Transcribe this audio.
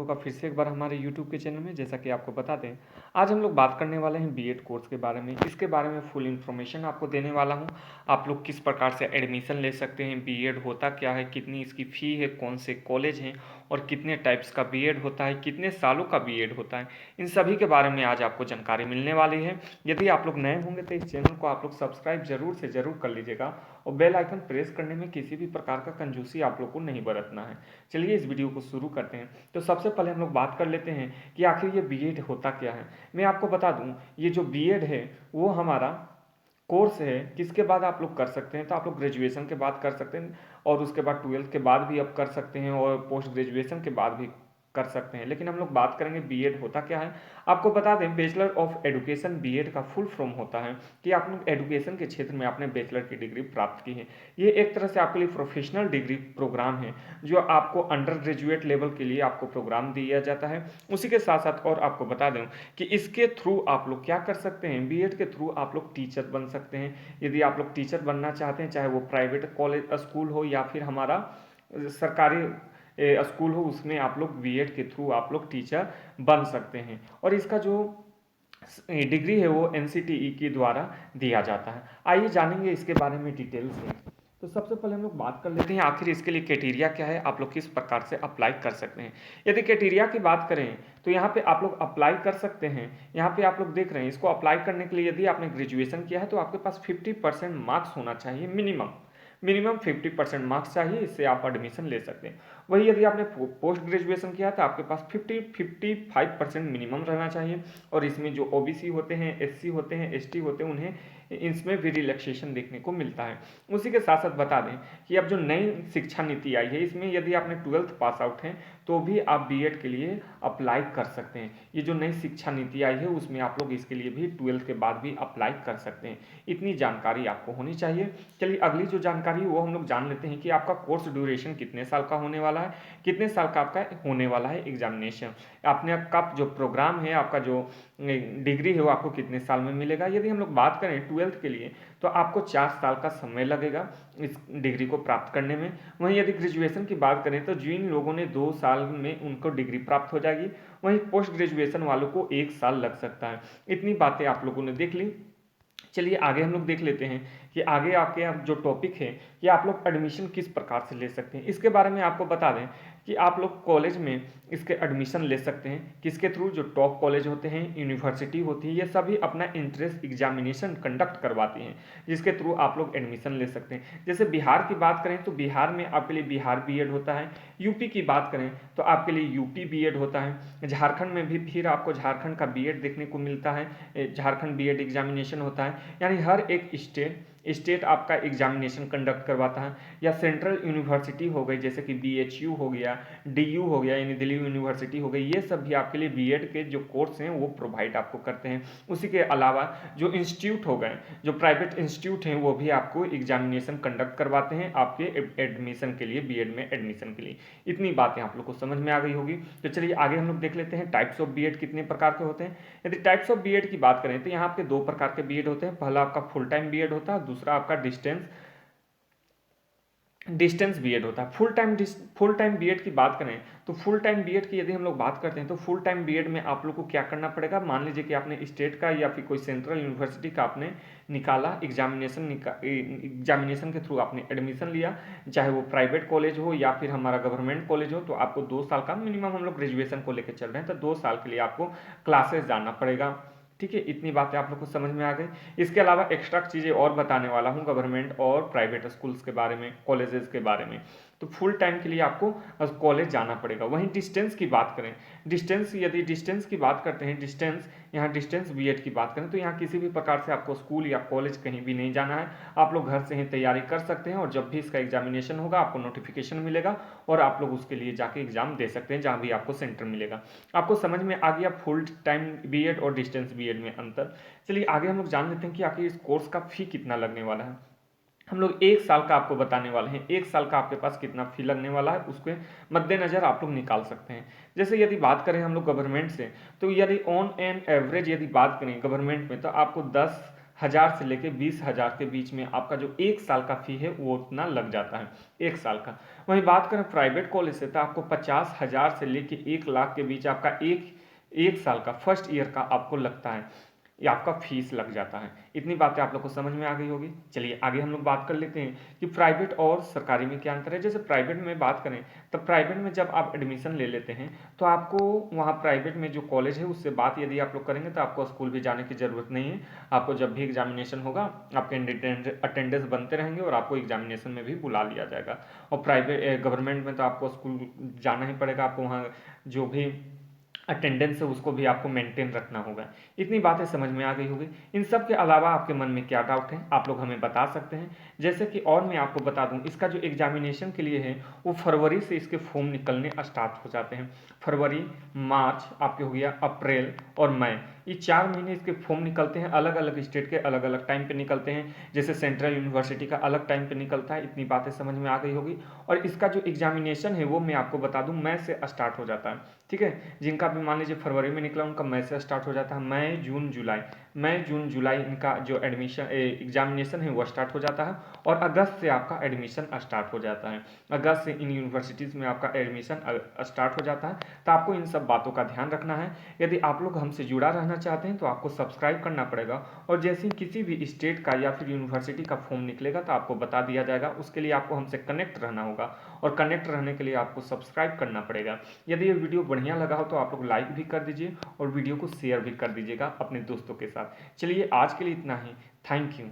का फिर से एक बार हमारे YouTube के चैनल में। जैसा कि आपको बता दें, आज हम लोग बात करने वाले हैं बीएड कोर्स के बारे में। इसके बारे में फुल इन्फॉर्मेशन आपको देने वाला हूं। आप लोग किस प्रकार से एडमिशन ले सकते हैं, बीएड होता क्या है, कितनी इसकी फ़ी है, कौन से कॉलेज हैं और कितने टाइप्स का बीएड होता है, कितने सालों का बीएड होता है, इन सभी के बारे में आज आपको जानकारी मिलने वाली है। यदि आप लोग नए होंगे तो इस चैनल को आप लोग सब्सक्राइब जरूर से ज़रूर कर लीजिएगा और बेल आइकन प्रेस करने में किसी भी प्रकार का कंजूसी आप लोग को नहीं बरतना है। चलिए इस वीडियो को शुरू करते हैं। तो सबसे पहले हम लोग बात कर लेते हैं कि आखिर ये बीएड होता क्या है। मैं आपको बता दूं, ये जो बीएड है वो हमारा कोर्स है। किसके बाद आप लोग कर सकते हैं, तो आप लोग ग्रेजुएशन के बाद कर सकते हैं और उसके बाद ट्वेल्थ के बाद भी आप कर सकते हैं और पोस्ट ग्रेजुएशन के बाद भी कर सकते हैं। लेकिन हम लोग बात करेंगे बीएड होता क्या है। आपको बता दें, बैचलर ऑफ एजुकेशन बीएड का फुल फॉर्म होता है कि आप लोग एजुकेशन के क्षेत्र में आपने बैचलर की डिग्री प्राप्त की है। ये एक तरह से आपके लिए प्रोफेशनल डिग्री प्रोग्राम है जो आपको अंडर ग्रेजुएट लेवल के लिए आपको प्रोग्राम दिया जाता है। उसी के साथ साथ और आपको बता दें कि इसके थ्रू आप लोग क्या कर सकते हैं, बीएड के थ्रू आप लोग टीचर बन सकते हैं। यदि आप लोग टीचर बनना चाहते हैं, चाहे वो प्राइवेट कॉलेज स्कूल हो या फिर हमारा सरकारी स्कूल हो, उसमें आप लोग बीएड के थ्रू आप लोग टीचर बन सकते हैं। और इसका जो डिग्री है वो एनसीटीई के द्वारा दिया जाता है। आइए जानेंगे इसके बारे में डिटेल से। तो सबसे पहले हम लोग बात कर लेते हैं आखिर इसके लिए क्राइटेरिया क्या है, आप लोग किस प्रकार से अप्लाई कर सकते हैं। यदि क्राइटेरिया की बात करें तो यहाँ पे आप लोग अप्लाई कर सकते हैं। यहाँ पे आप लोग देख रहे हैं, इसको अप्लाई करने के लिए यदि आपने ग्रेजुएशन किया है तो आपके पास 50% मार्क्स होना चाहिए मिनिमम 50% मार्क्स चाहिए, इससे आप एडमिशन ले सकते हैं। वही यदि आपने पोस्ट ग्रेजुएशन किया तो आपके पास 55% मिनिमम रहना चाहिए। और इसमें जो ओबीसी होते हैं, एससी होते हैं, एसटी होते हैं, उन्हें इसमें भी रिलैक्सेशन देखने को मिलता है। उसी के साथ साथ बता दें कि अब जो नई शिक्षा नीति आई है, इसमें यदि आपने 12th पास आउट हैं तो भी आप बीएड के लिए अप्लाई कर सकते हैं। ये जो नई शिक्षा नीति आई है उसमें आप लोग इसके लिए भी 12th के बाद भी अप्लाई कर सकते हैं। इतनी जानकारी आपको होनी चाहिए। चलिए अगली जो जानकारी वो हम लोग जान लेते हैं कि आपका कोर्स ड्यूरेशन कितने साल का होने वाला है, कितने साल का आपका होने वाला है एग्जामिनेशन। आपने आपका जो प्रोग्राम है, आपका जो डिग्री है वो आपको कितने साल में मिलेगा। यदि हम लोग बात करें 12th के लिए तो आपको 4 साल का समय लगेगा इस डिग्री को प्राप्त करने में। वहीं यदि ग्रेजुएशन की बात करें तो जिन लोगों ने 2 साल में उनको डिग्री प्राप्त हो जाएगी, वहीं पोस्ट ग्रेजुएशन वालों को 1 साल लग सकता है। इतनी बातें आप लोगों ने देख ली। चलिए आगे हम लोग देख लेते हैं कि आगे आपके अब जो टॉपिक है कि आप लोग एडमिशन किस प्रकार से ले सकते हैं। इसके बारे में आपको बता दें कि आप लोग कॉलेज में इसके एडमिशन ले सकते हैं किसके थ्रू, जो टॉप कॉलेज होते हैं, यूनिवर्सिटी होती है, ये सभी अपना इंट्रेंस एग्जामिनेशन कंडक्ट करवाती हैं जिसके थ्रू आप लोग एडमिशन ले सकते हैं। जैसे बिहार की बात करें तो बिहार में आपके लिए बिहार बीएड होता है। यूपी की बात करें तो आपके लिए यूपी बीएड होता है। झारखंड में भी फिर आपको झारखंड का बीएड देखने को मिलता है, झारखंड बीएड एग्जामिनेशन होता है। यानी हर एक स्टेट आपका एग्जामिनेशन कंडक्ट करवाता है। या सेंट्रल यूनिवर्सिटी हो गई, जैसे कि बीएचयू हो गया, डीयू हो गया यानी दिल्ली यूनिवर्सिटी हो गई, ये सब भी आपके लिए बीएड के जो कोर्स हैं वो प्रोवाइड आपको करते हैं। उसी के अलावा जो इंस्टीट्यूट हो गए, जो प्राइवेट इंस्टीट्यूट हैं, वो भी आपको एग्जामिनेशन कंडक्ट करवाते हैं आपके एडमिशन के लिए, बीएड में एडमिशन के लिए। इतनी बातें आप लोग को समझ में आ गई होगी। तो चलिए आगे हम लोग देख लेते हैं टाइप्स ऑफ बीएड कितने प्रकार के होते हैं। यदि टाइप्स ऑफ बीएड की बात करें तो यहाँ आपके 2 प्रकार के बीएड होते हैं। पहला आपका फुल टाइम बीएड होता है, दूसरा आपका डिस्टेंस बीएड होता है। फुल टाइम बीएड की बात करें तो फुल टाइम बीएड की यदि हम लोग बात करते हैं तो फुल टाइम बीएड में आप लोग को क्या करना पड़ेगा। मान लीजिए कि आपने स्टेट का या फिर कोई सेंट्रल यूनिवर्सिटी का आपने निकाला एग्जामिनेशन के थ्रू आपने एडमिशन लिया, चाहे वो प्राइवेट कॉलेज हो या फिर हमारा गवर्नमेंट कॉलेज हो, तो आपको 2 साल का मिनिमम, हम लोग ग्रेजुएशन को लेकर चल रहे हैं तो 2 साल के लिए आपको क्लासेस जाना पड़ेगा। ठीक है, इतनी बातें आप लोग को समझ में आ गई। इसके अलावा एक्स्ट्रा चीज़ें और बताने वाला हूँ गवर्नमेंट और प्राइवेट स्कूल्स के बारे में, कॉलेजेस के बारे में। तो फुल टाइम के लिए आपको कॉलेज जाना पड़ेगा। वहीं डिस्टेंस की बात करें, यदि डिस्टेंस की बात करते हैं, यहाँ डिस्टेंस बीएड की बात करें तो यहाँ किसी भी प्रकार से आपको स्कूल या कॉलेज कहीं भी नहीं जाना है। आप लोग घर से ही तैयारी कर सकते हैं और जब भी इसका एग्जामिनेशन होगा आपको नोटिफिकेशन मिलेगा और आप लोग उसके लिए जाके एग्जाम दे सकते हैं जहाँ भी आपको सेंटर मिलेगा। आपको समझ में आ गया फुल टाइम बीएड और डिस्टेंस बीएड में अंतर। चलिए आगे हम लोग जान लेते हैं कि आखिर इस कोर्स का फी कितना लगने वाला है। हम लोग 1 साल का आपको बताने वाले हैं, 1 साल का आपके पास कितना फी लगने वाला है उसके मद्देनजर आप लोग निकाल सकते हैं। जैसे यदि बात करें हम लोग गवर्नमेंट से, तो यदि ऑन एन एवरेज यदि बात करें गवर्नमेंट में तो आपको 10,000 से लेके 20,000 के बीच में आपका जो 1 साल का फ़ी है वो उतना लग जाता है, 1 साल का। वहीं बात करें प्राइवेट कॉलेज से, तो आपको 50,000 से लेके 1 लाख के बीच आपका एक साल का फर्स्ट ईयर का आपको लगता है, ये आपका फीस लग जाता है। इतनी बातें आप लोग को समझ में आ गई होगी। चलिए आगे हम लोग बात कर लेते हैं कि प्राइवेट और सरकारी में क्या अंतर है। जैसे प्राइवेट में बात करें, तो प्राइवेट में जब आप एडमिशन ले लेते हैं तो आपको वहाँ प्राइवेट में जो कॉलेज है उससे बात यदि आप लोग करेंगे तो आपको स्कूल भी जाने की ज़रूरत नहीं है। आपको जब भी एग्जामिनेशन होगा आपके अटेंडेंस बनते रहेंगे और आपको एग्जामिनेशन में भी बुला लिया जाएगा। और प्राइवेट गवर्नमेंट में तो आपको स्कूल जाना ही पड़ेगा, आपको वहाँ जो भी अटेंडेंस है उसको भी आपको मेंटेन रखना होगा। इतनी बातें समझ में आ गई होगी। इन सब के अलावा आपके मन में क्या डाउट है आप लोग हमें बता सकते हैं। जैसे कि और मैं आपको बता दूं, इसका जो एग्जामिनेशन के लिए है वो फरवरी से इसके फॉर्म निकलने स्टार्ट हो जाते हैं। फरवरी, मार्च आपके हो गया, अप्रैल और मई, ये 4 महीने इसके फॉर्म निकलते हैं। अलग अलग स्टेट के अलग अलग टाइम पे निकलते हैं। जैसे सेंट्रल यूनिवर्सिटी का अलग टाइम पे निकलता है। इतनी बातें समझ में आ गई होगी। और इसका जो एग्जामिनेशन है वो मैं आपको बता दूं मई से स्टार्ट हो जाता है। ठीक है, जिनका भी मान लीजिए फरवरी में निकला उनका मई से स्टार्ट हो जाता है। मई जून जुलाई इनका जो एडमिशन एग्जामिनेशन है वो स्टार्ट हो जाता है। और अगस्त से आपका एडमिशन स्टार्ट हो जाता है। अगस्त से इन यूनिवर्सिटीज़ में आपका एडमिशन स्टार्ट हो जाता है। तो आपको इन सब बातों का ध्यान रखना है। यदि आप लोग हमसे जुड़ा रहना चाहते हैं तो आपको सब्सक्राइब करना पड़ेगा। और जैसे ही किसी भी स्टेट का या फिर यूनिवर्सिटी का फॉर्म निकलेगा तो आपको बता दिया जाएगा। उसके लिए आपको हमसे कनेक्ट रहना होगा और कनेक्ट रहने के लिए आपको सब्सक्राइब करना पड़ेगा। यदि ये वीडियो बढ़िया लगा हो तो आप लोग लाइक भी कर दीजिए और वीडियो को शेयर भी कर दीजिएगा अपने दोस्तों के साथ। चलिए आज के लिए इतना ही। Thank you.